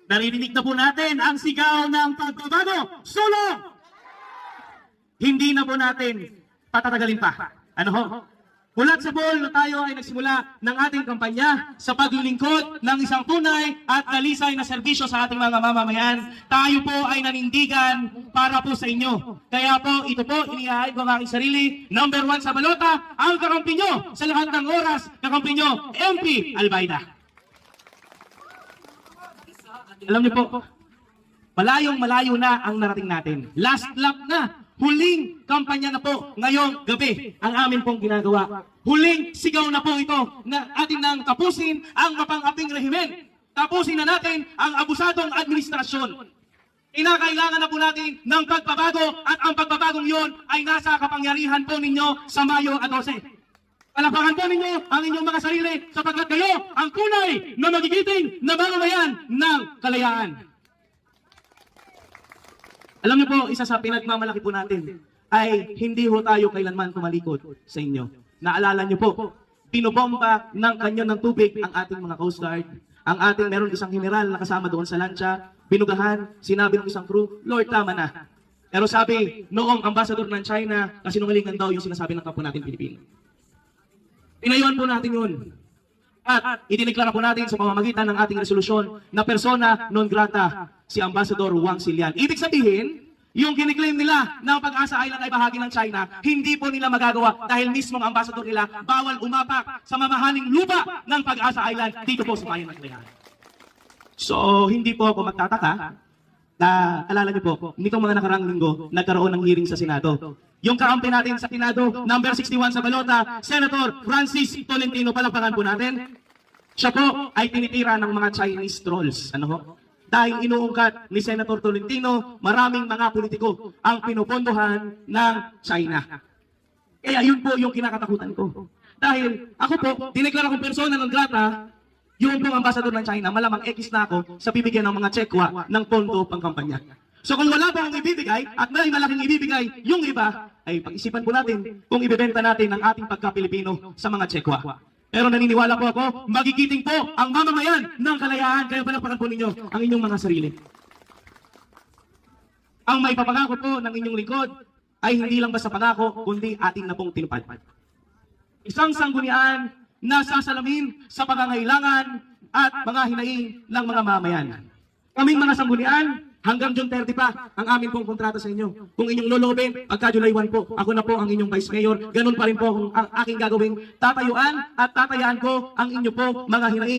Naririnig na po natin ang sigaw ng pagbabago. Sulong! Hindi na po natin patatagalin pa. Ano ho? Mulat sa Bohol na tayo ay nagsimula ng ating kampanya sa paglilingkod ng isang tunay at dalisay na serbisyo sa ating mga mamamayan. Tayo po ay nanindigan para po sa inyo. Kaya po, ito po, inihahay ko ang aking sarili. Number 1 sa balota, ang kakampi nyo sa lahat ng oras, kakampi nyo, MP Albayda. Alam niyo po, malayong-malayo na ang narating natin. Last lap na. Huling kampanya na po ngayong gabi ang amin pong ginagawa. Huling sigaw na po ito na atin nang tapusin ang mapang-aping rehimen. Tapusin na natin ang abusadong administrasyon. Kinakailangan na po natin ng pagbabago at ang pagbabagong yon ay nasa kapangyarihan po ninyo sa Mayo 12. Palakpakan po ninyo ang inyong mga sarili sapagkat kayo ang tunay na magigiting na mamamayan ng kalayaan. Alam niyo po, isa sa pinagmamalaki po natin ay hindi ho tayo kailanman tumalikod sa inyo. Naalala niyo po, binobomba ng kanyon ng tubig ang ating mga Coast Guard. Ang ating meron isang general na kasama doon sa lansya, binugahan, sinabi ng isang crew, Lord, tama na. Pero sabi, noong ambassador ng China, kasinungalingan daw yung sinasabi ng kapwa natin Pilipino. Pinayuan po natin yun. At itiniglara po natin sa pamamagitan ng ating resolusyon na persona non grata si Ambassador Wang Xilian. Ibig sabihin, yung kiniklaim nila na ang Pag-asa Island ay bahagi ng China, hindi po nila magagawa dahil mismong ambassador nila bawal umapak sa mamahaling lupa ng Pag-asa Island dito po sa bayan ng Kalayaan. So, hindi po ako magtataka na alala niyo po, nitong mga nakarang linggo, nagkaroon ng hearing sa Senado. Yung kakampi natin sa Senado, number 61 sa balota, Senator Francis Tolentino, palakpakan po natin. Siya po ay tinitira ng mga Chinese trolls. Ano ho? Dahil inuungkat ni Senator Tolentino, maraming mga politiko ang pinupondohan ng China. Kaya yun po yung kinakatakutan ko. Dahil ako po, dineklara kong persona non grata, yung pong ambassador ng China, malamang X na ako sa bibigyan ng mga tsekwa ng pondo pang kampanya. So kung wala pa akong ibibigay at may malaking ibibigay yung iba, ay pag-isipan po natin kung ibebenta natin ang ating pagka-Pilipino sa mga tsekwa. Pero naniniwala po ako, magigiting po ang mamamayan ng kalayaan. Kaya palakpakan po ninyo ang inyong mga sarili. Ang may papangako po ng inyong lingkod ay hindi lang basta pangako, kundi ating na pong tinupad. Isang sanggunian na sasalamin sa pangangailangan at mga hinaing ng mga mamamayan. Kaming mga sanggunian, hanggang June 30 pa ang amin pong kontrata sa inyo. Kung inyong lolobin, pagka July 1 po, ako na po ang inyong Vice Mayor. Ganun pa rin po ang aking gagawing tatayuan at tatayaan ko ang inyo po mga hinaing.